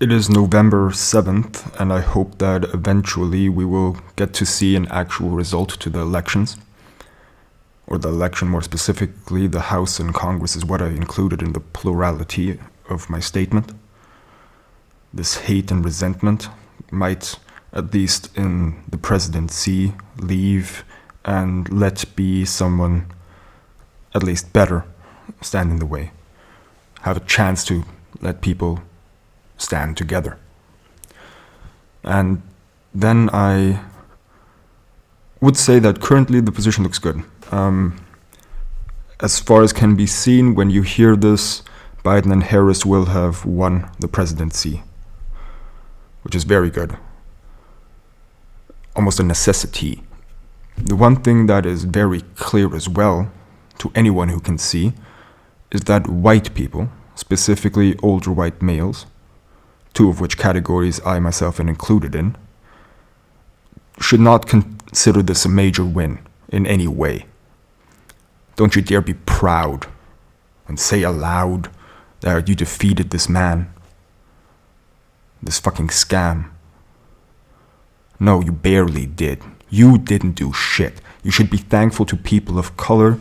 It is November 7th, and I hope that eventually we will get to see an actual result to the elections. Or the election, more specifically, the House and Congress is what I included in the plurality of my statement. This hate and resentment might, at least in the presidency, leave and let be someone, at least better, stand in the way. Have a chance to let people stand together. And then I would say that currently the position looks good. As far as can be seen, when you hear this, Biden and Harris will have won the presidency, which is very good. Almost a necessity. The one thing that is very clear as well, to anyone who can see, is that white people, specifically older white males, two of which categories I myself am included in, should not consider this a major win in any way. Don't you dare be proud and say aloud that you defeated this man, this fucking scam. No, you barely did. You didn't do shit. You should be thankful to people of color,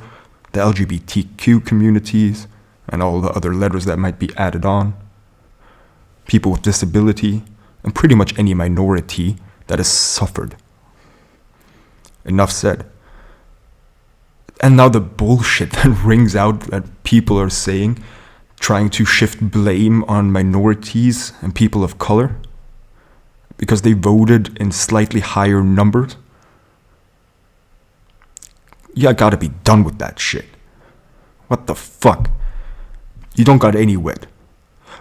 the LGBTQ communities, and all the other letters that might be added on. People with disability, and pretty much any minority that has suffered. Enough said. And now the bullshit that rings out that people are saying, trying to shift blame on minorities and people of color because they voted in slightly higher numbers. Yeah, I gotta be done with that shit. What the fuck? You don't got any wit.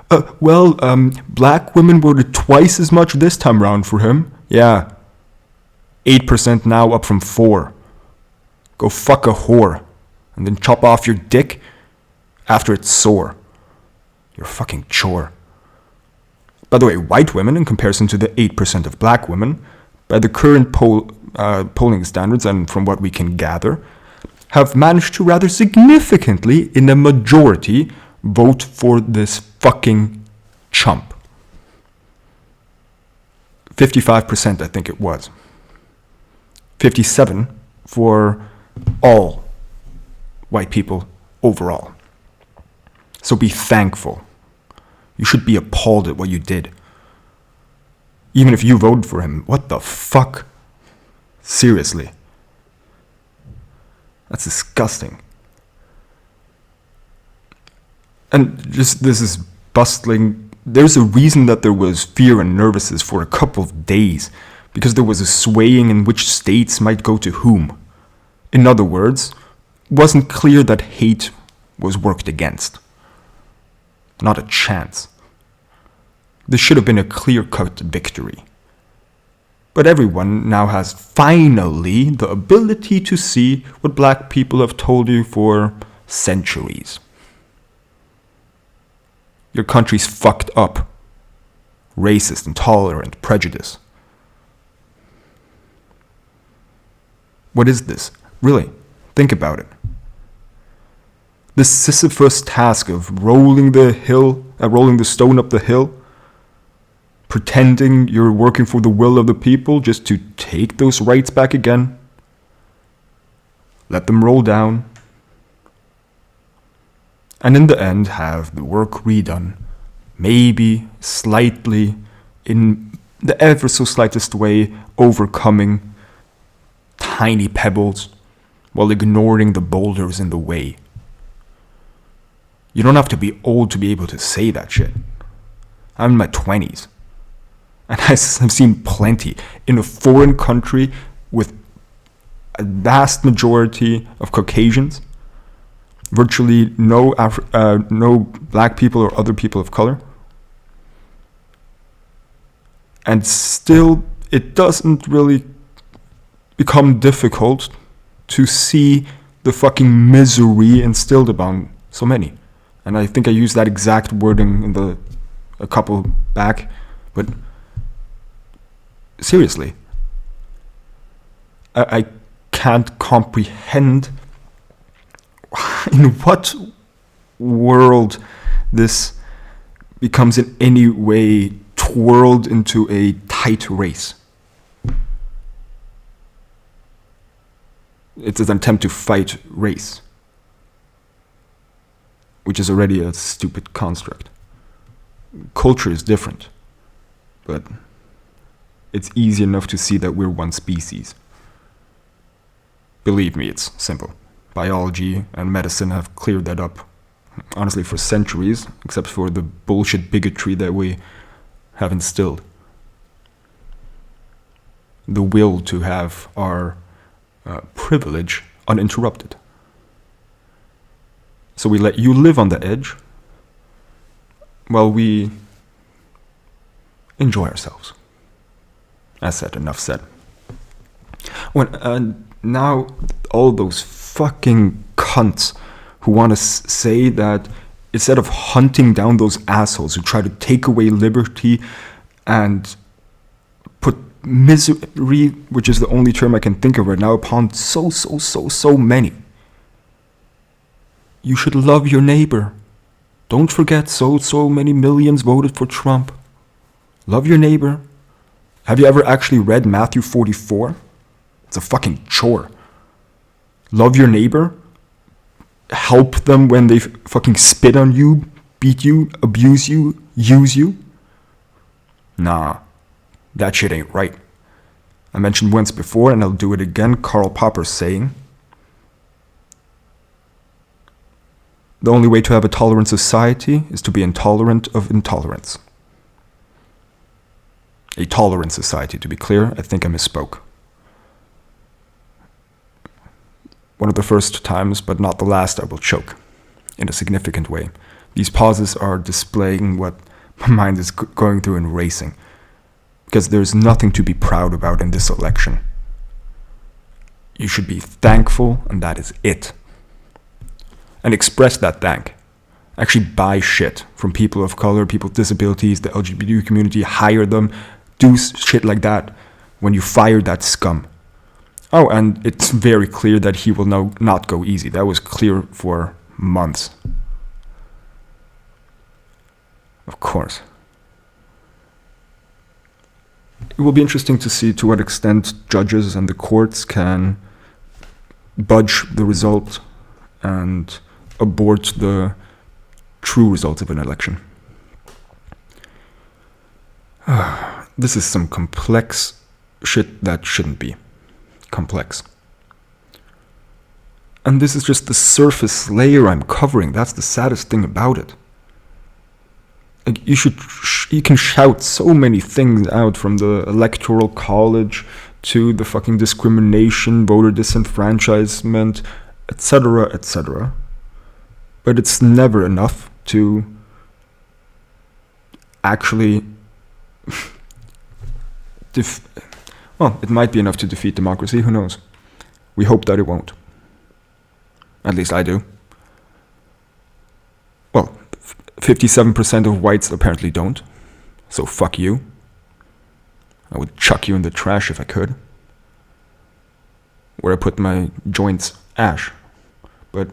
Black women voted twice as much this time round for him. Yeah. 8% now, up from 4%. Go fuck a whore. And then chop off your dick after it's sore. You're a fucking chore. By the way, white women, in comparison to the 8% of black women, by the current polling standards and from what we can gather, have managed to rather significantly, in a majority, vote for this fucking chump. 55%, I think it was. 57% for all white people overall. So be thankful. You should be appalled at what you did. Even if you voted for him, what the fuck? Seriously. That's disgusting. And just this is bustling. There's a reason that there was fear and nervousness for a couple of days, because there was a swaying in which states might go to whom. In other words, it wasn't clear that hate was worked against. Not a chance. This should have been a clear-cut victory. But everyone now has finally the ability to see what black people have told you for centuries. Your country's fucked up. Racist, intolerant, prejudice. What is this? Really, think about it. The Sisyphus task of rolling the stone up the hill, pretending you're working for the will of the people just to take those rights back again. Let them roll down. And in the end, have the work redone, maybe slightly, in the ever so slightest way, overcoming tiny pebbles while ignoring the boulders in the way. You don't have to be old to be able to say that shit. I'm in my 20s. And I've seen plenty. In a foreign country with a vast majority of Caucasians, virtually no black people or other people of color. And still, it doesn't really become difficult to see the fucking misery instilled upon so many. And I think I used that exact wording in a couple back, but seriously, I can't comprehend in what world this becomes in any way twirled into a tight race. It's an attempt to fight race, which is already a stupid construct. Culture is different, but it's easy enough to see that we're one species. Believe me, it's simple. Biology and medicine have cleared that up, honestly, for centuries, except for the bullshit bigotry that we have instilled. The will to have our privilege uninterrupted. So we let you live on the edge while we enjoy ourselves. As said, enough said. Now all those fucking cunts who want to say that instead of hunting down those assholes who try to take away liberty and put misery, which is the only term I can think of right now, upon so many. You should love your neighbor. Don't forget so many millions voted for Trump. Love your neighbor. Have you ever actually read Matthew 44? It's a fucking chore. Love your neighbor. Help them when they fucking spit on you, beat you, abuse you, use you. Nah, that shit ain't right. I mentioned once before, and I'll do it again, Karl Popper's saying, the only way to have a tolerant society is to be intolerant of intolerance. A tolerant society, to be clear. I think I misspoke. One of the first times, but not the last, I will choke in a significant way. These pauses are displaying what my mind is going through and racing, because there's nothing to be proud about in this election. You should be thankful, and that is it. And express that thank. Actually buy shit from people of color, people with disabilities, the LGBT community, hire them, do shit like that when you fire that scum. Oh, and it's very clear that he will not go easy. That was clear for months. Of course. It will be interesting to see to what extent judges and the courts can budge the result and abort the true results of an election. This is some complex shit that shouldn't be complex. And this is just the surface layer I'm covering. That's the saddest thing about it. Like, you can shout so many things out, from the electoral college to the fucking discrimination, voter disenfranchisement, etc., etc. But it's never enough to actually well, it might be enough to defeat democracy, who knows? We hope that it won't. At least I do. Well, 57% of whites apparently don't. So fuck you. I would chuck you in the trash if I could. Where I put my joints, ash. But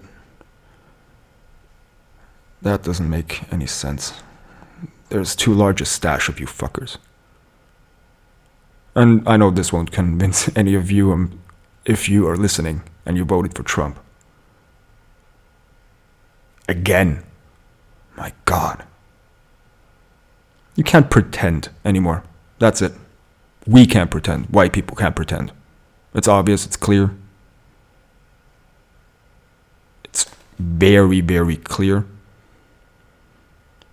that doesn't make any sense. There's too large a stash of you fuckers. And I know this won't convince any of you if you are listening and you voted for Trump. Again. My God. You can't pretend anymore. That's it. We can't pretend. White people can't pretend. It's obvious. It's clear. It's very, very clear.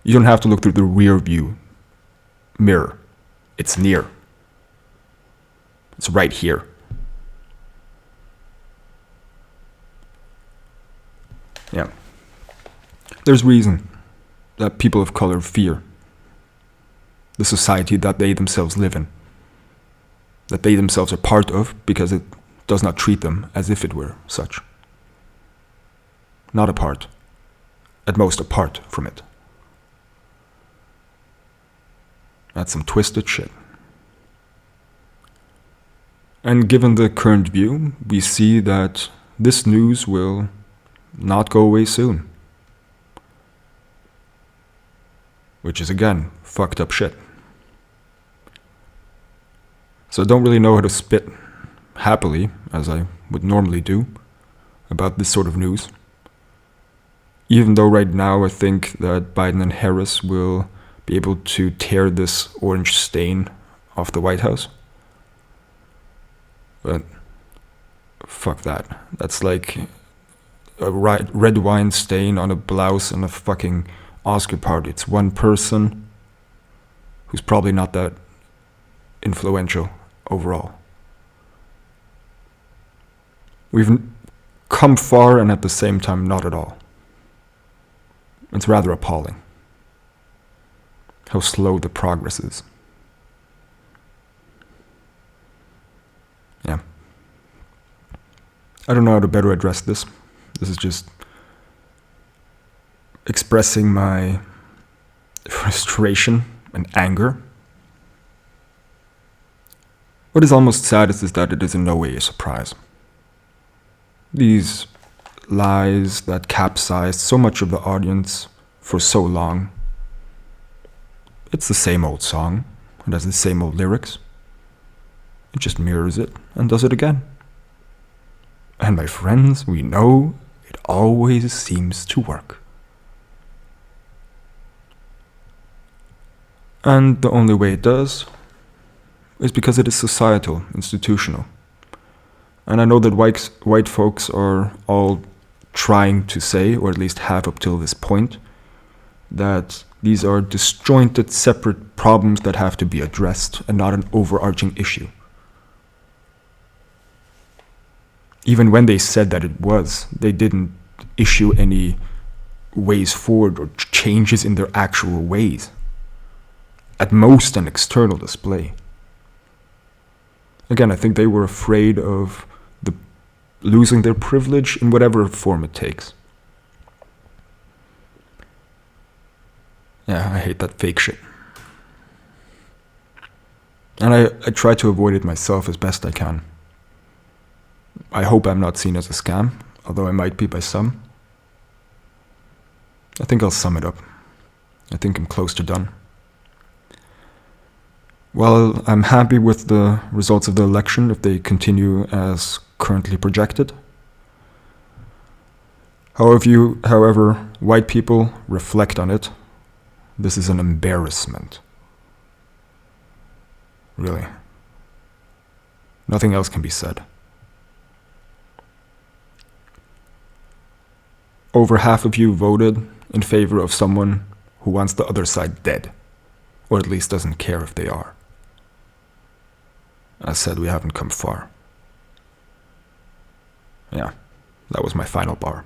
You don't have to look through the rear view mirror. It's near. It's right here. Yeah. There's reason that people of color fear the society that they themselves live in, that they themselves are part of, because it does not treat them as if it were such. Not a part, at most apart from it. That's some twisted shit. And given the current view, we see that this news will not go away soon. Which is, again, fucked up shit. So I don't really know how to spit happily, as I would normally do, about this sort of news. Even though right now I think that Biden and Harris will be able to tear this orange stain off the White House. But fuck that. That's like a red wine stain on a blouse in a fucking Oscar party. It's one person who's probably not that influential overall. We've come far and at the same time not at all. It's rather appalling how slow the progress is. Yeah. I don't know how to better address this. This is just expressing my frustration and anger. What is almost saddest is that it is in no way a surprise. These lies that capsized so much of the audience for so long. It's the same old song. It has the same old lyrics. It just mirrors it and does it again. And my friends, we know it always seems to work. And the only way it does is because it is societal, institutional. And I know that white folks are all trying to say, or at least have up till this point, that these are disjointed, separate problems that have to be addressed and not an overarching issue. Even when they said that it was, they didn't issue any ways forward or changes in their actual ways. At most, an external display. Again, I think they were afraid of losing their privilege in whatever form it takes. Yeah, I hate that fake shit. And I try to avoid it myself as best I can. I hope I'm not seen as a scam, although I might be by some. I think I'll sum it up. I think I'm close to done. Well, I'm happy with the results of the election if they continue as currently projected. However, white people reflect on it. This is an embarrassment. Really. Nothing else can be said. Over half of you voted in favor of someone who wants the other side dead, or at least doesn't care if they are. As said, we haven't come far. Yeah, that was my final bar.